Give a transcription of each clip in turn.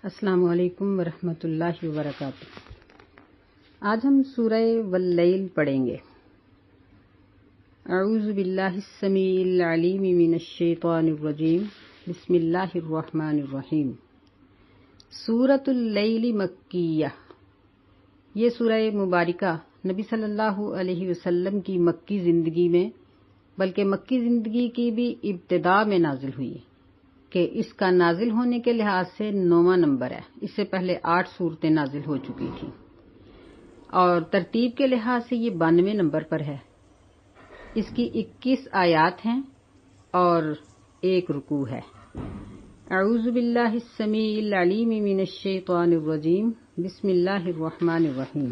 السلام علیکم ورحمۃ اللہ وبرکاتہ۔ آج ہم سورہ واللیل پڑھیں گے۔ اعوذ باللہ السمیع العلیم من الشیطان الرجیم، بسم اللہ الرحمن الرحیم۔ سورۃ اللیل مکیہ، یہ سورہ مبارکہ نبی صلی اللہ علیہ وسلم کی مکی زندگی میں بلکہ مکی زندگی کی بھی ابتدا میں نازل ہوئی کہ اس کا نازل ہونے کے لحاظ سے 9واں نمبر ہے۔ اس سے پہلے 8 صورتیں نازل ہو چکی تھیں اور ترتیب کے لحاظ سے یہ 92 نمبر پر ہے۔ اس کی 21 آیات ہیں اور 1 رکوع ہے۔ اعوذ باللہ السمیع العلیم من الشیطان الرجیم، بسم اللہ الرحمن الرحیم۔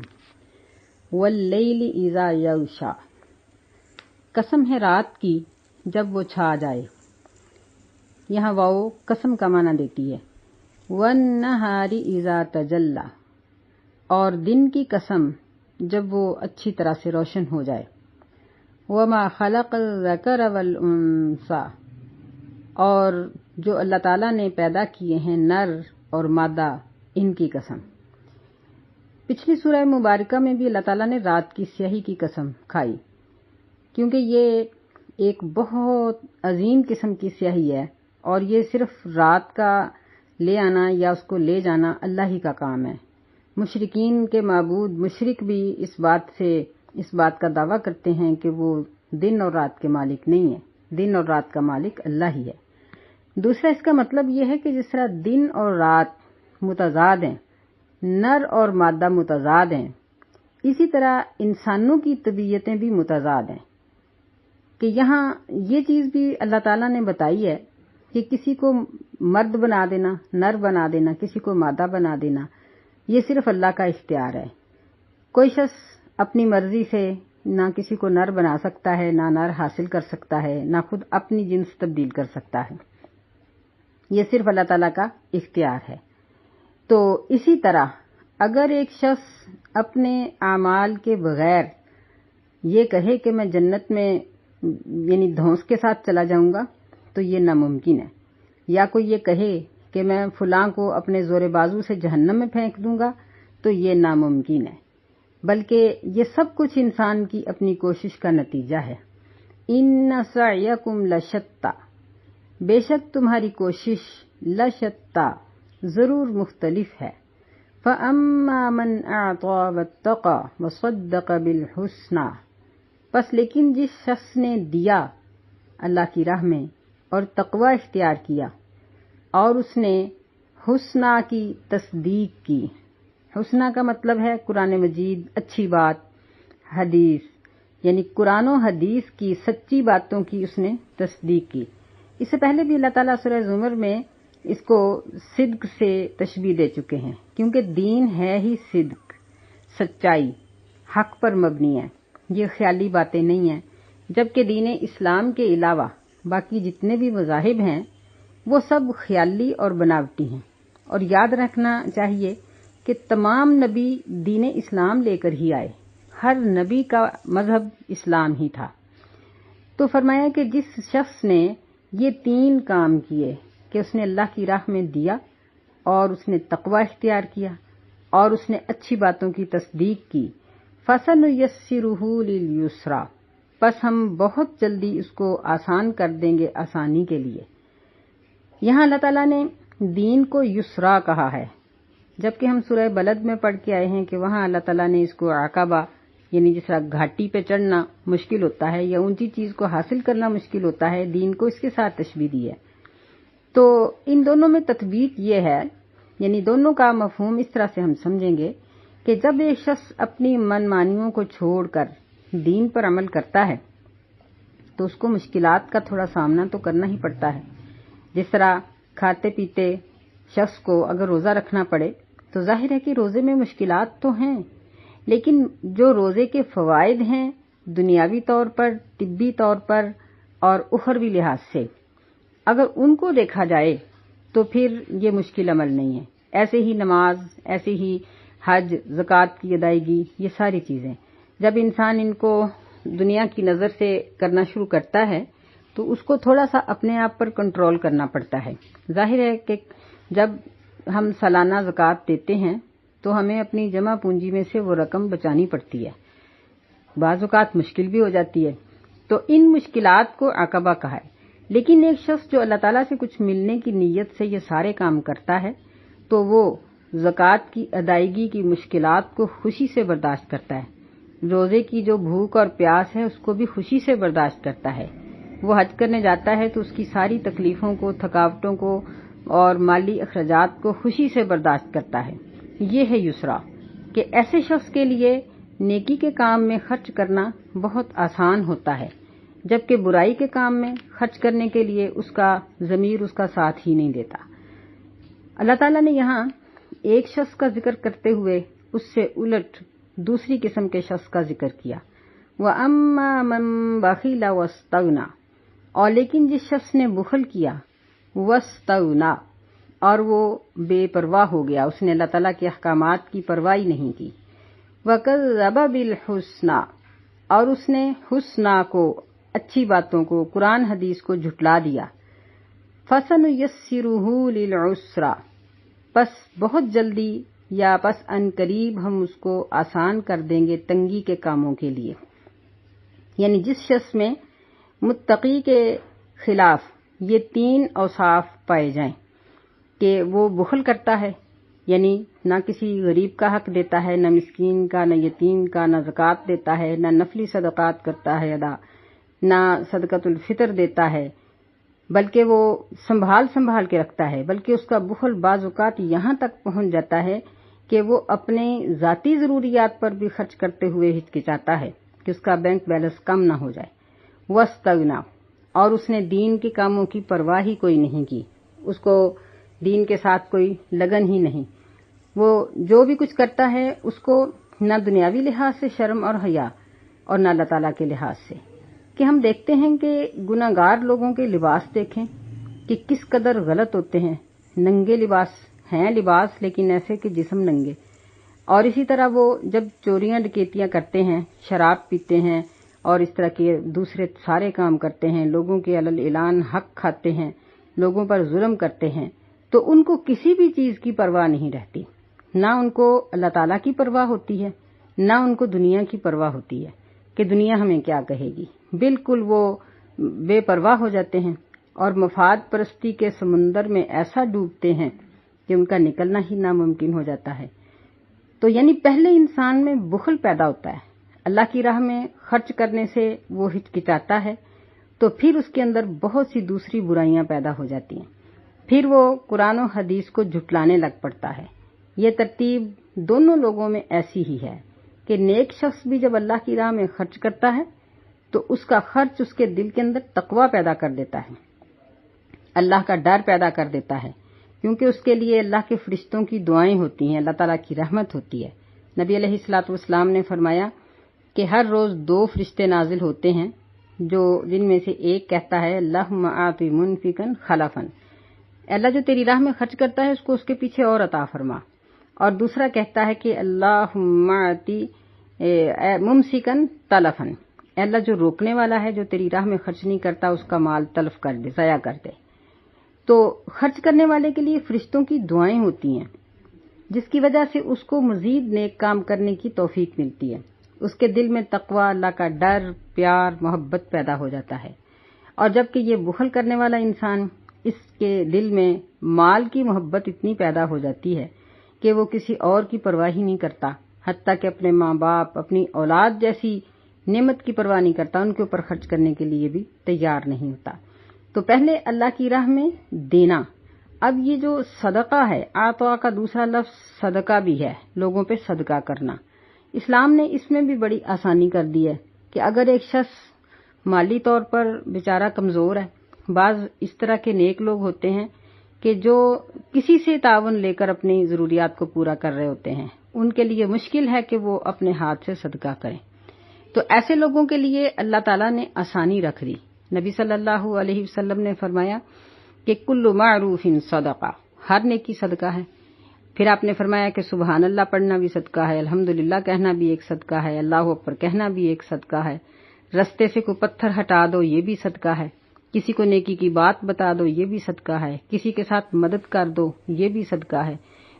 واللیل اذا یغشی، قسم ہے رات کی جب وہ چھا جائے۔ یہاں واو قسم کا معنی دیتی ہے۔ والنہار اذا تجلی، اور دن کی قسم جب وہ اچھی طرح سے روشن ہو جائے۔ وما خلق الذکر والانثی، اور جو اللہ تعالیٰ نے پیدا کیے ہیں نر اور مادہ، ان کی قسم۔ پچھلی سورہ مبارکہ میں بھی اللہ تعالیٰ نے رات کی سیاہی کی قسم کھائی، کیونکہ یہ ایک بہت عظیم قسم کی سیاہی ہے اور یہ صرف رات کا لے آنا یا اس کو لے جانا اللہ ہی کا کام ہے۔ مشرکین کے معبود مشرک بھی اس بات کا دعویٰ کرتے ہیں کہ وہ دن اور رات کے مالک نہیں ہیں، دن اور رات کا مالک اللہ ہی ہے۔ دوسرا اس کا مطلب یہ ہے کہ جس طرح دن اور رات متضاد ہیں، نر اور مادہ متضاد ہیں، اسی طرح انسانوں کی طبیعتیں بھی متضاد ہیں، کہ یہاں یہ چیز بھی اللہ تعالیٰ نے بتائی ہے کہ کسی کو مرد بنا دینا، نر بنا دینا، کسی کو مادہ بنا دینا، یہ صرف اللہ کا اختیار ہے۔ کوئی شخص اپنی مرضی سے نہ کسی کو نر بنا سکتا ہے، نہ نر حاصل کر سکتا ہے، نہ خود اپنی جنس تبدیل کر سکتا ہے۔ یہ صرف اللہ تعالیٰ کا اختیار ہے۔ تو اسی طرح اگر ایک شخص اپنے اعمال کے بغیر یہ کہے کہ میں جنت میں یعنی دھونس کے ساتھ چلا جاؤں گا تو یہ ناممکن ہے، یا کوئی یہ کہے کہ میں فلاں کو اپنے زور بازو سے جہنم میں پھینک دوں گا تو یہ ناممکن ہے، بلکہ یہ سب کچھ انسان کی اپنی کوشش کا نتیجہ ہے۔ ان سعیکم لشتی، بے شک تمہاری کوشش لشتی، ضرور مختلف ہے۔ فاما من اعطی واتقی وصدق بالحسنی، پس لیکن جس شخص نے دیا اللہ کی راہ میں اور تقوی اختیار کیا اور اس نے حسنہ کی تصدیق کی۔ حسنہ کا مطلب ہے قرآن مجید، اچھی بات، حدیث، یعنی قرآن و حدیث کی سچی باتوں کی اس نے تصدیق کی۔ اس سے پہلے بھی اللہ تعالیٰ سورہ زمر میں اس کو صدق سے تشبیہ دے چکے ہیں، کیونکہ دین ہے ہی صدق، سچائی، حق پر مبنی ہے، یہ خیالی باتیں نہیں ہیں، جبکہ دین اسلام کے علاوہ باقی جتنے بھی مذاہب ہیں وہ سب خیالی اور بناوٹی ہیں۔ اور یاد رکھنا چاہیے کہ تمام نبی دین اسلام لے کر ہی آئے، ہر نبی کا مذہب اسلام ہی تھا۔ تو فرمایا کہ جس شخص نے یہ 3 کام کیے کہ اس نے اللہ کی راہ میں دیا اور اس نے تقوی اختیار کیا اور اس نے اچھی باتوں کی تصدیق کی، فَسَنُيَسِّرُهُ لِلْيُسْرَىٰ، پس ہم بہت جلدی اس کو آسان کر دیں گے آسانی کے لیے۔ یہاں اللہ تعالیٰ نے دین کو یسرا کہا ہے، جبکہ ہم سورہ بلد میں پڑھ کے آئے ہیں کہ وہاں اللہ تعالیٰ نے اس کو عقبہ، یعنی جس طرح گھاٹی پہ چڑھنا مشکل ہوتا ہے یا اونچی چیز کو حاصل کرنا مشکل ہوتا ہے، دین کو اس کے ساتھ تشبیہ دی ہے۔ تو ان دونوں میں تطبیق یہ ہے، یعنی دونوں کا مفہوم اس طرح سے ہم سمجھیں گے کہ جب ایک شخص اپنی من مانیوں کو چھوڑ کر دین پر عمل کرتا ہے تو اس کو مشکلات کا تھوڑا سامنا تو کرنا ہی پڑتا ہے۔ جس طرح کھاتے پیتے شخص کو اگر روزہ رکھنا پڑے تو ظاہر ہے کہ روزے میں مشکلات تو ہیں، لیکن جو روزے کے فوائد ہیں دنیاوی طور پر، طبی طور پر اور اخروی لحاظ سے، اگر ان کو دیکھا جائے تو پھر یہ مشکل عمل نہیں ہے۔ ایسے ہی نماز، ایسے ہی حج، زکوٰۃ کی ادائیگی، یہ ساری چیزیں جب انسان ان کو دنیا کی نظر سے کرنا شروع کرتا ہے تو اس کو تھوڑا سا اپنے آپ پر کنٹرول کرنا پڑتا ہے۔ ظاہر ہے کہ جب ہم سالانہ زکوٰۃ دیتے ہیں تو ہمیں اپنی جمع پونجی میں سے وہ رقم بچانی پڑتی ہے، بعض اوقات مشکل بھی ہو جاتی ہے، تو ان مشکلات کو عقبہ کہا ہے۔ لیکن ایک شخص جو اللہ تعالیٰ سے کچھ ملنے کی نیت سے یہ سارے کام کرتا ہے تو وہ زکوٰۃ کی ادائیگی کی مشکلات کو خوشی سے برداشت کرتا ہے، روزے کی جو بھوک اور پیاس ہے اس کو بھی خوشی سے برداشت کرتا ہے، وہ حج کرنے جاتا ہے تو اس کی ساری تکلیفوں کو، تھکاوٹوں کو اور مالی اخراجات کو خوشی سے برداشت کرتا ہے۔ یہ ہے یسرا کہ ایسے شخص کے لیے نیکی کے کام میں خرچ کرنا بہت آسان ہوتا ہے، جبکہ برائی کے کام میں خرچ کرنے کے لیے اس کا ضمیر اس کا ساتھ ہی نہیں دیتا۔ اللہ تعالیٰ نے یہاں ایک شخص کا ذکر کرتے ہوئے اس سے الٹ دوسری قسم کے شخص کا ذکر کیا، وَأَمَّا مَن بَخِلَ وَاسْتَغْنَىٰ، اور لیکن جس شخص نے بخل کیا، وَاسْتَغْنَىٰ، اور وہ بے پرواہ ہو گیا، اس نے اللہ تعالیٰ کے احکامات کی پرواہ نہیں کی، وَكَذَّبَ بِالْحُسْنَىٰ، اور اس نے حسنیٰ کو، اچھی باتوں کو، قرآن حدیث کو جھٹلا دیا، فَسَنُيَسِّرُهُ لِلْعُسْرَىٰ، پس بہت جلدی یا پس ان قریب ہم اس کو آسان کر دیں گے تنگی کے کاموں کے لیے۔ یعنی جس شخص میں متقی کے خلاف یہ تین اوصاف پائے جائیں کہ وہ بخل کرتا ہے، یعنی نہ کسی غریب کا حق دیتا ہے، نہ مسکین کا، نہ یتیم کا، نہ زکوٰۃ دیتا ہے، نہ نفلی صدقات کرتا ہے ادا، نہ صدقۃ الفطر دیتا ہے، بلکہ وہ سنبھال کے رکھتا ہے، بلکہ اس کا بخل بعض اوقات یہاں تک پہنچ جاتا ہے کہ وہ اپنے ذاتی ضروریات پر بھی خرچ کرتے ہوئے ہچکچاتا ہے کہ اس کا بینک بیلنس کم نہ ہو جائے، وَاسْتَغْنَىٰ، اور اس نے دین کے کاموں کی پرواہ ہی کوئی نہیں کی، اس کو دین کے ساتھ کوئی لگن ہی نہیں، وہ جو بھی کچھ کرتا ہے اس کو نہ دنیاوی لحاظ سے شرم اور حیا اور نہ اللہ تعالیٰ کے لحاظ سے، کہ ہم دیکھتے ہیں کہ گناہ گار لوگوں کے لباس دیکھیں کہ کس قدر غلط ہوتے ہیں، ننگے لباس ہیں، لباس لیکن ایسے کہ جسم ننگے، اور اسی طرح وہ جب چوریاں ڈکیتیاں کرتے ہیں، شراب پیتے ہیں اور اس طرح کے دوسرے سارے کام کرتے ہیں، لوگوں کے علی الاعلان حق کھاتے ہیں، لوگوں پر ظلم کرتے ہیں، تو ان کو کسی بھی چیز کی پرواہ نہیں رہتی، نہ ان کو اللہ تعالیٰ کی پرواہ ہوتی ہے، نہ ان کو دنیا کی پرواہ ہوتی ہے کہ دنیا ہمیں کیا کہے گی، بالکل وہ بے پرواہ ہو جاتے ہیں اور مفاد پرستی کے سمندر میں ایسا ڈوبتے ہیں کہ ان کا نکلنا ہی ناممکن ہو جاتا ہے۔ تو یعنی پہلے انسان میں بخل پیدا ہوتا ہے، اللہ کی راہ میں خرچ کرنے سے وہ ہچکچاتا ہے، تو پھر اس کے اندر بہت سی دوسری برائیاں پیدا ہو جاتی ہیں، پھر وہ قرآن و حدیث کو جھٹلانے لگ پڑتا ہے۔ یہ ترتیب دونوں لوگوں میں ایسی ہی ہے کہ نیک شخص بھی جب اللہ کی راہ میں خرچ کرتا ہے تو اس کا خرچ اس کے دل کے اندر تقویٰ پیدا کر دیتا ہے، اللہ کا ڈر پیدا کر دیتا ہے، کیونکہ اس کے لیے اللہ کے فرشتوں کی دعائیں ہوتی ہیں، اللہ تعالیٰ کی رحمت ہوتی ہے۔ نبی علیہ الصلوۃ والسلام نے فرمایا کہ ہر روز 2 فرشتے نازل ہوتے ہیں، جن میں سے ایک کہتا ہے اللہم اعطِ منفقا خلفا، اللہ جو تیری راہ میں خرچ کرتا ہے اس کو اس کے پیچھے اور عطا فرما، اور دوسرا کہتا ہے کہ اللہم اعطِ ممسکا تلفا، اللہ جو روکنے والا ہے، جو تیری راہ میں خرچ نہیں کرتا، اس کا مال تلف کر دے، ضائع کر دے۔ تو خرچ کرنے والے کے لیے فرشتوں کی دعائیں ہوتی ہیں، جس کی وجہ سے اس کو مزید نیک کام کرنے کی توفیق ملتی ہے، اس کے دل میں تقویٰ، اللہ کا ڈر، پیار، محبت پیدا ہو جاتا ہے۔ اور جبکہ یہ بخل کرنے والا انسان، اس کے دل میں مال کی محبت اتنی پیدا ہو جاتی ہے کہ وہ کسی اور کی پرواہ ہی نہیں کرتا، حتیٰ کہ اپنے ماں باپ، اپنی اولاد جیسی نعمت کی پرواہ نہیں کرتا، ان کے اوپر خرچ کرنے کے لیے بھی تیار نہیں ہوتا۔ تو پہلے اللہ کی راہ میں دینا، اب یہ جو صدقہ ہے، عطا کا دوسرا لفظ صدقہ بھی ہے، لوگوں پہ صدقہ کرنا، اسلام نے اس میں بھی بڑی آسانی کر دی ہے کہ اگر ایک شخص مالی طور پر بیچارہ کمزور ہے، بعض اس طرح کے نیک لوگ ہوتے ہیں کہ جو کسی سے تعاون لے کر اپنی ضروریات کو پورا کر رہے ہوتے ہیں، ان کے لیے مشکل ہے کہ وہ اپنے ہاتھ سے صدقہ کریں، تو ایسے لوگوں کے لیے اللہ تعالیٰ نے آسانی رکھ دی۔ نبی صلی اللہ علیہ وسلم نے فرمایا کہ کل معروف صدقہ، ہر نیکی صدقہ ہے۔ پھر آپ نے فرمایا کہ سبحان اللہ پڑھنا بھی صدقہ ہے، الحمدللہ کہنا بھی ایک صدقہ ہے، اللہ اکبر کہنا بھی ایک صدقہ ہے، رستے سے کوئی پتھر ہٹا دو یہ بھی صدقہ ہے، کسی کو نیکی کی بات بتا دو یہ بھی صدقہ ہے، کسی کے ساتھ مدد کر دو یہ بھی صدقہ ہے.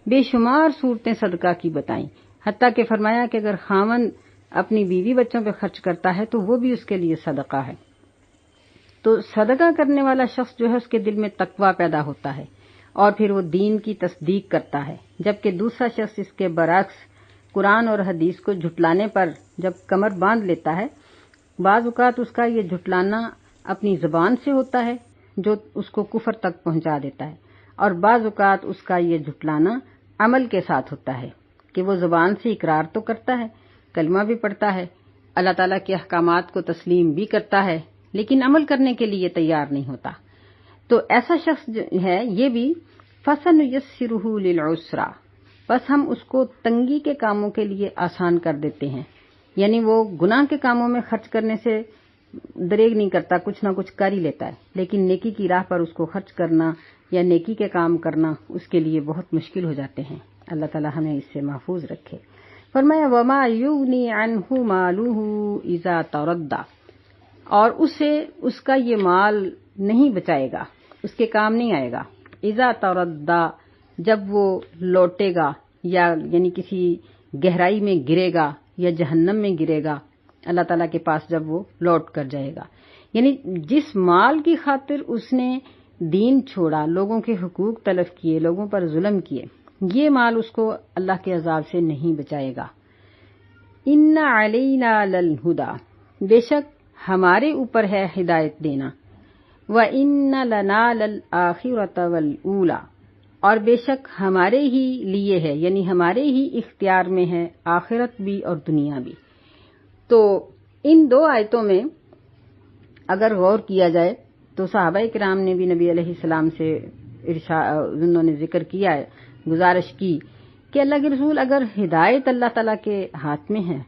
بے شمار صورتیں صدقہ کی بتائیں، حتیٰ کہ فرمایا کہ اگر خاوند اپنی بیوی بچوں پہ خرچ کرتا ہے تو وہ بھی اس کے لیے صدقہ ہے. تو صدقہ کرنے والا شخص جو ہے اس کے دل میں تقویٰ پیدا ہوتا ہے اور پھر وہ دین کی تصدیق کرتا ہے، جبکہ دوسرا شخص اس کے برعکس قرآن اور حدیث کو جھٹلانے پر جب کمر باندھ لیتا ہے، بعض اوقات اس کا یہ جھٹلانا اپنی زبان سے ہوتا ہے جو اس کو کفر تک پہنچا دیتا ہے، اور بعض اوقات اس کا یہ جھٹلانا عمل کے ساتھ ہوتا ہے کہ وہ زبان سے اقرار تو کرتا ہے، کلمہ بھی پڑھتا ہے، اللہ تعالیٰ کے احکامات کو تسلیم بھی کرتا ہے، لیکن عمل کرنے کے لیے تیار نہیں ہوتا. تو ایسا شخص جو ہے یہ بھی فَسَنُيَسِّرُهُ لِلْعُسْرَىٰ، بس ہم اس کو تنگی کے کاموں کے لیے آسان کر دیتے ہیں. یعنی وہ گناہ کے کاموں میں خرچ کرنے سے دریغ نہیں کرتا، کچھ نہ کچھ کر ہی لیتا ہے، لیکن نیکی کی راہ پر اس کو خرچ کرنا یا نیکی کے کام کرنا اس کے لیے بہت مشکل ہو جاتے ہیں. اللہ تعالی ہمیں اس سے محفوظ رکھے. فرمایا وَمَا يُغْنِي عَنْهُ مَالُهُ إِذَا تَرَدَّى، اور اسے اس کا یہ مال نہیں بچائے گا، اس کے کام نہیں آئے گا. اذا تردہ، جب وہ لوٹے گا یا یعنی کسی گہرائی میں گرے گا یا جہنم میں گرے گا، اللہ تعالیٰ کے پاس جب وہ لوٹ کر جائے گا. یعنی جس مال کی خاطر اس نے دین چھوڑا، لوگوں کے حقوق تلف کیے، لوگوں پر ظلم کیے، یہ مال اس کو اللہ کے عذاب سے نہیں بچائے گا. ان علینا للہدی، بے شک ہمارے اوپر ہے ہدایت دینا. وَإِنَّ لَنَا لَلْآخِرَةَ وَالْأُولَىٰ، اور بے شک ہمارے ہی لیے ہے، یعنی ہمارے ہی اختیار میں ہے آخرت بھی اور دنیا بھی. تو ان دو آیتوں میں اگر غور کیا جائے تو صحابہ کرام نے بھی نبی علیہ السلام سے انہوں نے ذکر کیا ہے، گزارش کی کہ اللہ کے رسول اگر ہدایت اللہ تعالیٰ کے ہاتھ میں ہے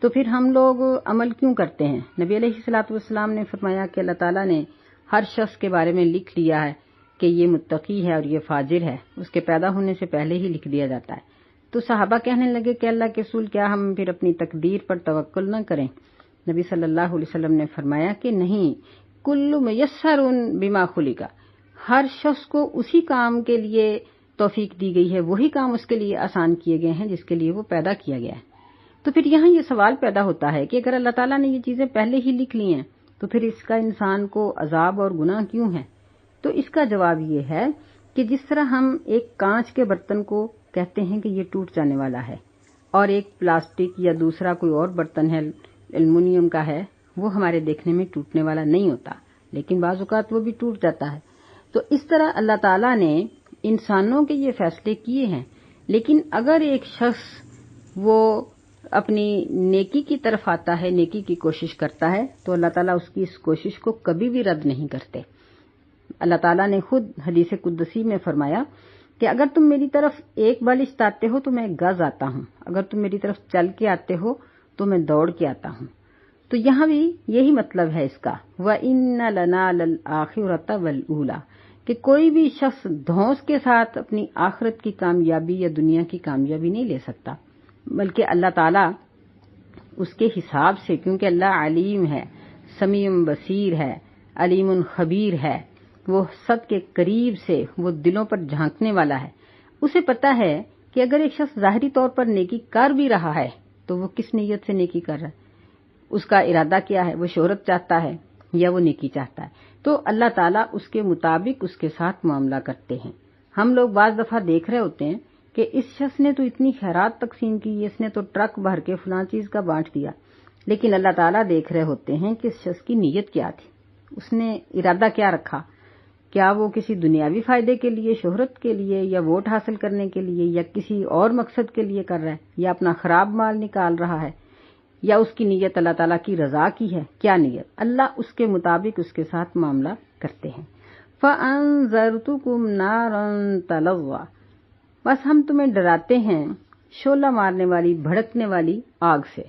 تو پھر ہم لوگ عمل کیوں کرتے ہیں. نبی علیہ الصلوۃ والسلام نے فرمایا کہ اللہ تعالیٰ نے ہر شخص کے بارے میں لکھ لیا ہے کہ یہ متقی ہے اور یہ فاجر ہے، اس کے پیدا ہونے سے پہلے ہی لکھ دیا جاتا ہے. تو صحابہ کہنے لگے کہ اللہ کے رسول کیا ہم پھر اپنی تقدیر پر توکل نہ کریں؟ نبی صلی اللہ علیہ وسلم نے فرمایا کہ نہیں، کل میسر بما خلق، ہر شخص کو اسی کام کے لیے توفیق دی گئی ہے، وہی کام اس کے لیے آسان کیے گئے ہیں جس کے لیے وہ پیدا کیا گیا ہے. تو پھر یہاں یہ سوال پیدا ہوتا ہے کہ اگر اللہ تعالیٰ نے یہ چیزیں پہلے ہی لکھ لی ہیں تو پھر اس کا انسان کو عذاب اور گناہ کیوں ہے؟ تو اس کا جواب یہ ہے کہ جس طرح ہم ایک کانچ کے برتن کو کہتے ہیں کہ یہ ٹوٹ جانے والا ہے، اور ایک پلاسٹک یا دوسرا کوئی اور برتن ہے ایلومینیم کا ہے، وہ ہمارے دیکھنے میں ٹوٹنے والا نہیں ہوتا، لیکن بعض اوقات وہ بھی ٹوٹ جاتا ہے. تو اس طرح اللہ تعالیٰ نے انسانوں کے یہ فیصلے کیے ہیں، لیکن اگر ایک شخص وہ اپنی نیکی کی طرف آتا ہے، نیکی کی کوشش کرتا ہے، تو اللہ تعالیٰ اس کی اس کوشش کو کبھی بھی رد نہیں کرتے. اللہ تعالیٰ نے خود حدیث قدسی میں فرمایا کہ اگر تم میری طرف ایک بالشت آتے ہو تو میں گز آتا ہوں، اگر تم میری طرف چل کے آتے ہو تو میں دوڑ کے آتا ہوں. تو یہاں بھی یہی مطلب ہے اس کا، وَإِنَّ لَنَا لَلْآخِرَةَ وَالْأُولَىٰ، کہ کوئی بھی شخص دھونس کے ساتھ اپنی آخرت کی کامیابی یا دنیا کی کامیابی نہیں لے سکتا، بلکہ اللہ تعالیٰ اس کے حساب سے، کیونکہ اللہ علیم ہے، سمیع بصیر ہے، علیم خبیر ہے، وہ سب کے قریب سے، وہ دلوں پر جھانکنے والا ہے. اسے پتا ہے کہ اگر ایک شخص ظاہری طور پر نیکی کر بھی رہا ہے تو وہ کس نیت سے نیکی کر رہا ہے، اس کا ارادہ کیا ہے، وہ شہرت چاہتا ہے یا وہ نیکی چاہتا ہے. تو اللہ تعالیٰ اس کے مطابق اس کے ساتھ معاملہ کرتے ہیں. ہم لوگ بعض دفعہ دیکھ رہے ہوتے ہیں کہ اس شخص نے تو اتنی خیرات تقسیم کی، اس نے تو ٹرک بھر کے فلاں چیز کا بانٹ دیا، لیکن اللہ تعالیٰ دیکھ رہے ہوتے ہیں کہ اس شخص کی نیت کیا تھی، اس نے ارادہ کیا رکھا. کیا وہ کسی دنیاوی فائدے کے لیے، شہرت کے لیے، یا ووٹ حاصل کرنے کے لیے، یا کسی اور مقصد کے لیے کر رہا ہے، یا اپنا خراب مال نکال رہا ہے، یا اس کی نیت اللہ تعالیٰ کی رضا کی ہے؟ کیا نیت؟ اللہ اس کے مطابق اس کے ساتھ معاملہ کرتے ہیں. فَأَنذَرْتُكُمْ نَارًا تَلَظَّىٰ، بس ہم تمہیں ڈراتے ہیں شعلہ مارنے والی، بھڑکنے والی آگ سے.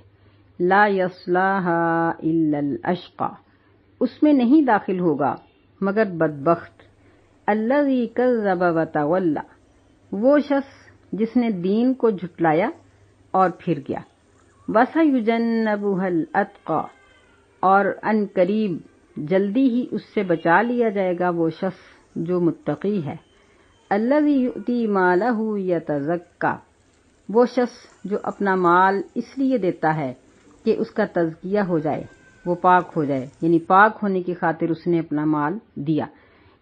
لَا يَصْلَاهَا إِلَّا الْأَشْقَى، اس میں نہیں داخل ہوگا مگر بدبخت. الَّذِي كَذَّبَ وَتَوَلَّىٰ، وہ شخص جس نے دین کو جھٹلایا اور پھر گیا. وَسَيُجَنَّبُهَا الْأَتْقَى، اور ان قریب جلدی ہی اس سے بچا لیا جائے گا وہ شخص جو متقی ہے۔ الذی یؤتی مالہ یتزکی، وہ شخص جو اپنا مال اس لیے دیتا ہے کہ اس کا تزکیہ ہو جائے، وہ پاک ہو جائے، یعنی پاک ہونے کی خاطر اس نے اپنا مال دیا۔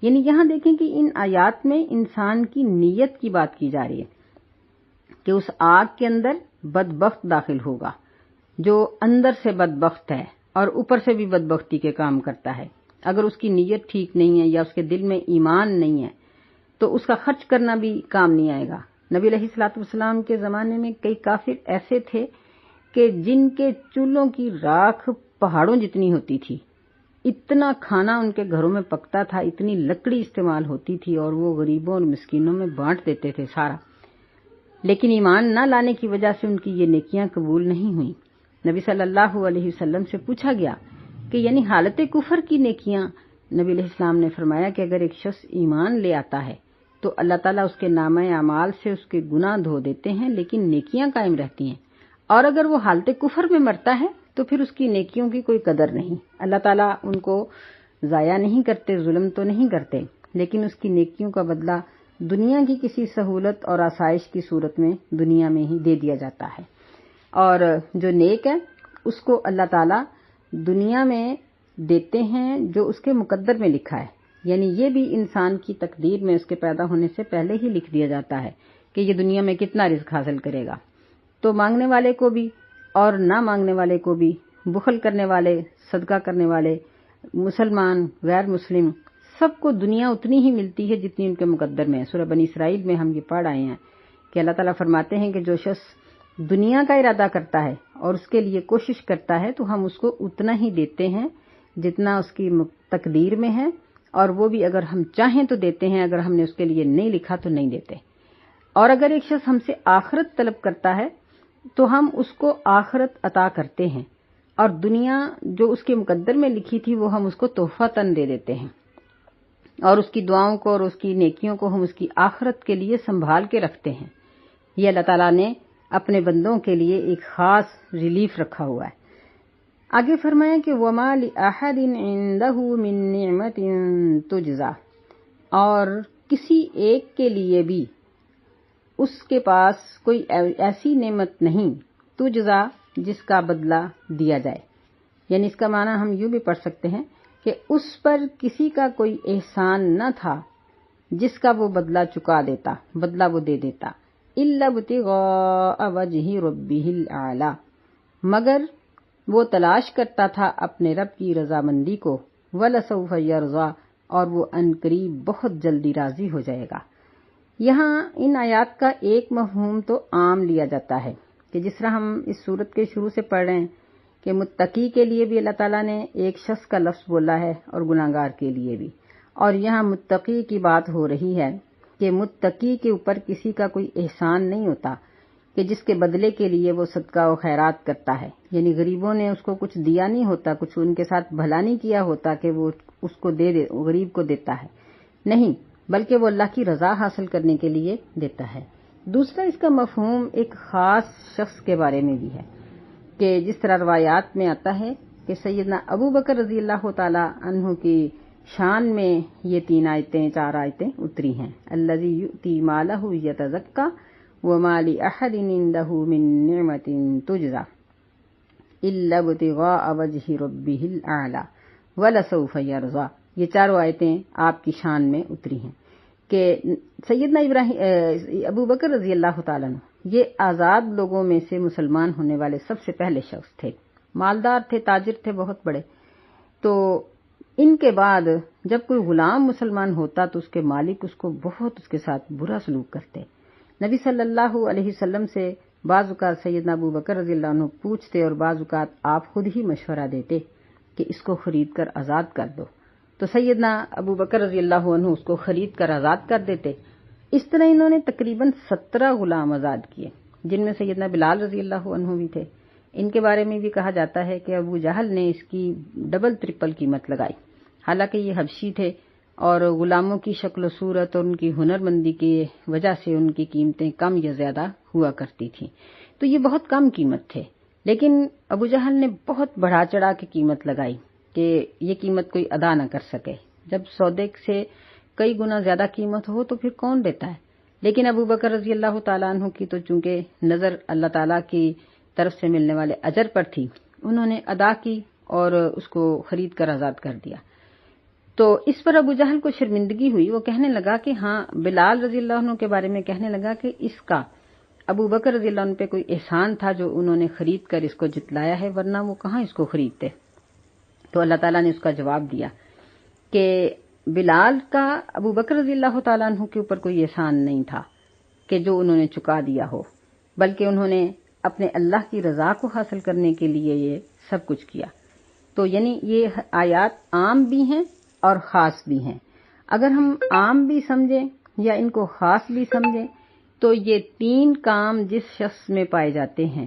یعنی یہاں دیکھیں کہ ان آیات میں انسان کی نیت کی بات کی جا رہی ہے کہ اس آگ کے اندر بدبخت داخل ہوگا جو اندر سے بدبخت ہے اور اوپر سے بھی بدبختی کے کام کرتا ہے۔ اگر اس کی نیت ٹھیک نہیں ہے یا اس کے دل میں ایمان نہیں ہے تو اس کا خرچ کرنا بھی کام نہیں آئے گا۔ نبی علیہ الصلوۃ والسلام کے زمانے میں کئی کافر ایسے تھے کہ جن کے چولہوں کی راکھ پہاڑوں جتنی ہوتی تھی، اتنا کھانا ان کے گھروں میں پکتا تھا، اتنی لکڑی استعمال ہوتی تھی اور وہ غریبوں اور مسکینوں میں بانٹ دیتے تھے سارا، لیکن ایمان نہ لانے کی وجہ سے ان کی یہ نیکیاں قبول نہیں ہوئیں۔ نبی صلی اللہ علیہ وسلم سے پوچھا گیا کہ یعنی حالت کفر کی نیکیاں؟ نبی علیہ السلام نے فرمایا کہ اگر ایک شخص ایمان لے آتا ہے تو اللہ تعالیٰ اس کے نامہ اعمال سے اس کے گناہ دھو دیتے ہیں لیکن نیکیاں قائم رہتی ہیں، اور اگر وہ حالت کفر میں مرتا ہے تو پھر اس کی نیکیوں کی کوئی قدر نہیں، اللہ تعالیٰ ان کو ضائع نہیں کرتے، ظلم تو نہیں کرتے، لیکن اس کی نیکیوں کا بدلہ دنیا کی کسی سہولت اور آسائش کی صورت میں دنیا میں ہی دے دیا جاتا ہے، اور جو نیک ہے اس کو اللہ تعالیٰ دنیا میں دیتے ہیں جو اس کے مقدر میں لکھا ہے، یعنی یہ بھی انسان کی تقدیر میں اس کے پیدا ہونے سے پہلے ہی لکھ دیا جاتا ہے کہ یہ دنیا میں کتنا رزق حاصل کرے گا۔ تو مانگنے والے کو بھی اور نہ مانگنے والے کو بھی، بخل کرنے والے، صدقہ کرنے والے، مسلمان، غیر مسلم، سب کو دنیا اتنی ہی ملتی ہے جتنی ان کے مقدر میں ہے۔ سورہ بنی اسرائیل میں ہم یہ پڑھ آئے ہیں کہ اللہ تعالیٰ فرماتے ہیں کہ جو شخص دنیا کا ارادہ کرتا ہے اور اس کے لیے کوشش کرتا ہے تو ہم اس کو اتنا ہی دیتے ہیں جتنا اس کی تقدیر میں ہے، اور وہ بھی اگر ہم چاہیں تو دیتے ہیں، اگر ہم نے اس کے لیے نہیں لکھا تو نہیں دیتے۔ اور اگر ایک شخص ہم سے آخرت طلب کرتا ہے تو ہم اس کو آخرت عطا کرتے ہیں، اور دنیا جو اس کے مقدر میں لکھی تھی وہ ہم اس کو تحفۃً دے دیتے ہیں، اور اس کی دعاؤں کو اور اس کی نیکیوں کو ہم اس کی آخرت کے لیے سنبھال کے رکھتے ہیں۔ یہ اللہ تعالیٰ نے اپنے بندوں کے لیے ایک خاص ریلیف رکھا ہوا ہے۔ آگے فرمایا کہ وَمَا لِأَحَدٍ عِندَهُ مِن نِعْمَةٍ تُجْزَىٰ، اور کسی ایک کے لیے بھی اس کے پاس کوئی ایسی نعمت نہیں تجزا جس کا بدلہ دیا جائے، یعنی اس کا معنی ہم یوں بھی پڑھ سکتے ہیں کہ اس پر کسی کا کوئی احسان نہ تھا جس کا وہ بدلہ چکا دیتا، بدلہ وہ دے دیتا، إِلَّا ابْتِغَاءَ وَجْهِ رَبِّهِ الْأَعْلَىٰ، مگر وہ تلاش کرتا تھا اپنے رب کی رضامندی کو، وَلَسَوْفَ يَرْضَىٰ، اور وہ عنقریب بہت جلدی راضی ہو جائے گا۔ یہاں ان آیات کا ایک مفہوم تو عام لیا جاتا ہے کہ جس طرح ہم اس سورت کے شروع سے پڑھ رہے ہیں کہ متقی کے لیے بھی اللہ تعالیٰ نے ایک شخص کا لفظ بولا ہے اور گناہگار کے لیے بھی، اور یہاں متقی کی بات ہو رہی ہے کہ متقی کے اوپر کسی کا کوئی احسان نہیں ہوتا کہ جس کے بدلے کے لیے وہ صدقہ و خیرات کرتا ہے، یعنی غریبوں نے اس کو کچھ دیا نہیں ہوتا، کچھ ان کے ساتھ بھلا نہیں کیا ہوتا کہ وہ اس کو دے غریب کو دیتا ہے، نہیں، بلکہ وہ اللہ کی رضا حاصل کرنے کے لیے دیتا ہے۔ دوسرا اس کا مفہوم ایک خاص شخص کے بارے میں بھی ہے کہ جس طرح روایات میں آتا ہے کہ سیدنا ابو بکر رضی اللہ تعالی عنہ کی شان میں یہ 4 آیتیں اتری ہیں، الذی یؤتی مالہ یتزکی وما لأحد عنده من نعمة تجزى إلا ابتغاء وجه ربه الأعلى ولسوف يرضى، یہ 4 آیتیں آپ کی شان میں اتری ہیں کہ سیدنا ابو بکر رضی اللہ تعالیٰ عنہ یہ آزاد لوگوں میں سے مسلمان ہونے والے سب سے پہلے شخص تھے، مالدار تھے، تاجر تھے بہت بڑے، تو ان کے بعد جب کوئی غلام مسلمان ہوتا تو اس کے مالک اس کو بہت اس کے ساتھ برا سلوک کرتے۔ نبی صلی اللہ علیہ وسلم سے بعض اوقات سیدنا ابو بکر رضی اللہ عنہ پوچھتے اور بعض اوقات آپ خود ہی مشورہ دیتے کہ اس کو خرید کر آزاد کر دو، تو سیدنا ابو بکر رضی اللہ عنہ اس کو خرید کر آزاد کر دیتے۔ اس طرح انہوں نے تقریباً 17 غلام آزاد کیے، جن میں سیدنا بلال رضی اللہ عنہ بھی تھے۔ ان کے بارے میں بھی کہا جاتا ہے کہ ابو جہل نے اس کی ڈبل ٹرپل قیمت لگائی، حالانکہ یہ حبشی تھے اور غلاموں کی شکل و صورت اور ان کی ہنرمندی کی وجہ سے ان کی قیمتیں کم یا زیادہ ہوا کرتی تھیں، تو یہ بہت کم قیمت تھے، لیکن ابو جہل نے بہت بڑھا چڑھا کے قیمت لگائی کہ یہ قیمت کوئی ادا نہ کر سکے. جب سودے سے کئی گنا زیادہ قیمت ہو تو پھر کون دیتا ہے؟ لیکن ابو بکر رضی اللہ تعالیٰ عنہ کی تو چونکہ نظر اللہ تعالیٰ کی طرف سے ملنے والے اجر پر تھی، انہوں نے ادا کی اور اس کو خرید کر آزاد کر دیا. تو اس پر ابو جہل کو شرمندگی ہوئی. وہ کہنے لگا کہ ہاں، بلال رضی اللہ عنہ کے بارے میں کہنے لگا کہ اس کا ابو بکر رضی اللہ عنہ پہ کوئی احسان تھا جو انہوں نے خرید کر اس کو جتلایا ہے، ورنہ وہ کہاں اس کو خریدتے. تو اللہ تعالیٰ نے اس کا جواب دیا کہ بلال کا ابو بکر رضی اللہ تعالیٰ عنہ کے اوپر کوئی احسان نہیں تھا کہ جو انہوں نے چکا دیا ہو، بلکہ انہوں نے اپنے اللہ کی رضا کو حاصل کرنے کے لیے یہ سب کچھ کیا. تو یعنی یہ آیات عام بھی ہیں اور خاص بھی ہیں. اگر ہم عام بھی سمجھیں یا ان کو خاص بھی سمجھیں تو یہ 3 کام جس شخص میں پائے جاتے ہیں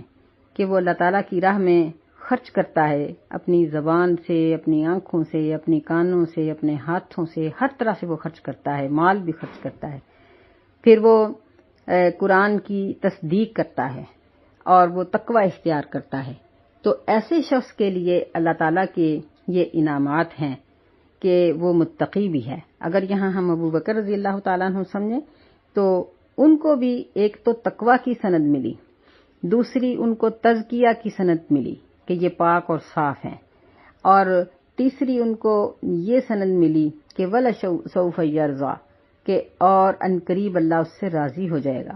کہ وہ اللہ تعالیٰ کی راہ میں خرچ کرتا ہے، اپنی زبان سے، اپنی آنکھوں سے، اپنے کانوں سے، اپنے ہاتھوں سے، ہر طرح سے وہ خرچ کرتا ہے، مال بھی خرچ کرتا ہے، پھر وہ قرآن کی تصدیق کرتا ہے اور وہ تقوی اختیار کرتا ہے، تو ایسے شخص کے لیے اللہ تعالیٰ کے یہ انعامات ہیں کہ وہ متقی بھی ہے. اگر یہاں ہم ابو بکر رضی اللہ تعالیٰ عنہ سمجھیں تو ان کو بھی ایک تو تقوی کی سند ملی، دوسری ان کو تزکیہ کی سند ملی کہ یہ پاک اور صاف ہیں، اور تیسری ان کو یہ سند ملی کہ وَلَسَوْفَ يَرْضَىٰ کہ اور عنقریب اللہ اس سے راضی ہو جائے گا.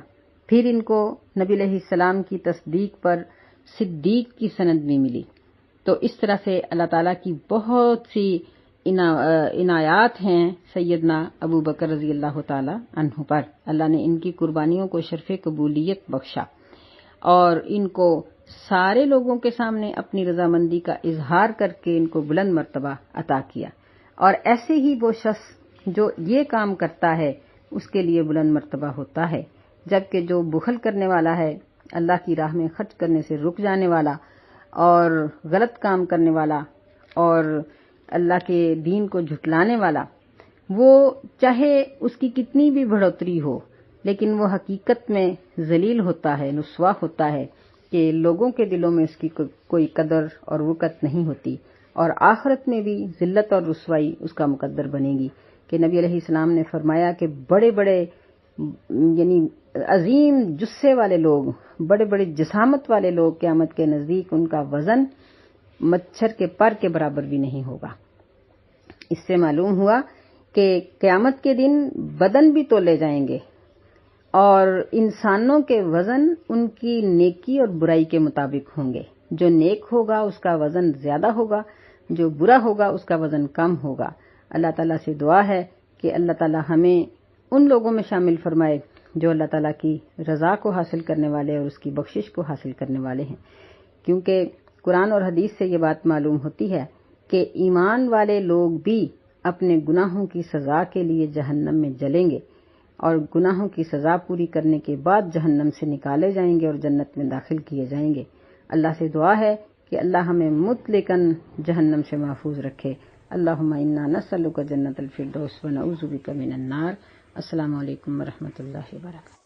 پھر ان کو نبی علیہ السلام کی تصدیق پر صدیق کی سند بھی ملی. تو اس طرح سے اللہ تعالیٰ کی بہت سی عنایات ہیں سیدنا ابو بکر رضی اللہ تعالی عنہ پر. اللہ نے ان کی قربانیوں کو شرف قبولیت بخشا اور ان کو سارے لوگوں کے سامنے اپنی رضامندی کا اظہار کر کے ان کو بلند مرتبہ عطا کیا. اور ایسے ہی وہ شخص جو یہ کام کرتا ہے اس کے لیے بلند مرتبہ ہوتا ہے، جبکہ جو بخل کرنے والا ہے، اللہ کی راہ میں خرچ کرنے سے رک جانے والا اور غلط کام کرنے والا اور اللہ کے دین کو جھٹلانے والا، وہ چاہے اس کی کتنی بھی بڑھوتری ہو لیکن وہ حقیقت میں ذلیل ہوتا ہے، رسوا ہوتا ہے کہ لوگوں کے دلوں میں اس کی کوئی قدر اور وقت نہیں ہوتی، اور آخرت میں بھی ذلت اور رسوائی اس کا مقدر بنے گی. کہ نبی علیہ السلام نے فرمایا کہ بڑے بڑے یعنی عظیم جثے والے لوگ، بڑے بڑے جسامت والے لوگ قیامت کے نزدیک ان کا وزن مچھر کے پر کے برابر بھی نہیں ہوگا. اس سے معلوم ہوا کہ قیامت کے دن بدن بھی تولے جائیں گے اور انسانوں کے وزن ان کی نیکی اور برائی کے مطابق ہوں گے. جو نیک ہوگا اس کا وزن زیادہ ہوگا، جو برا ہوگا اس کا وزن کم ہوگا. اللہ تعالیٰ سے دعا ہے کہ اللہ تعالیٰ ہمیں ان لوگوں میں شامل فرمائے جو اللہ تعالیٰ کی رضا کو حاصل کرنے والے اور اس کی بخشش کو حاصل کرنے والے ہیں. کیونکہ قرآن اور حدیث سے یہ بات معلوم ہوتی ہے کہ ایمان والے لوگ بھی اپنے گناہوں کی سزا کے لیے جہنم میں جلیں گے اور گناہوں کی سزا پوری کرنے کے بعد جہنم سے نکالے جائیں گے اور جنت میں داخل کیے جائیں گے. اللہ سے دعا ہے کہ اللہ ہمیں مطلقاً جہنم سے محفوظ رکھے. اللہم انا نسألک جنت الفردوس ونعوذ بک من النار. السلام علیکم ورحمۃ اللہ وبرکاتہ.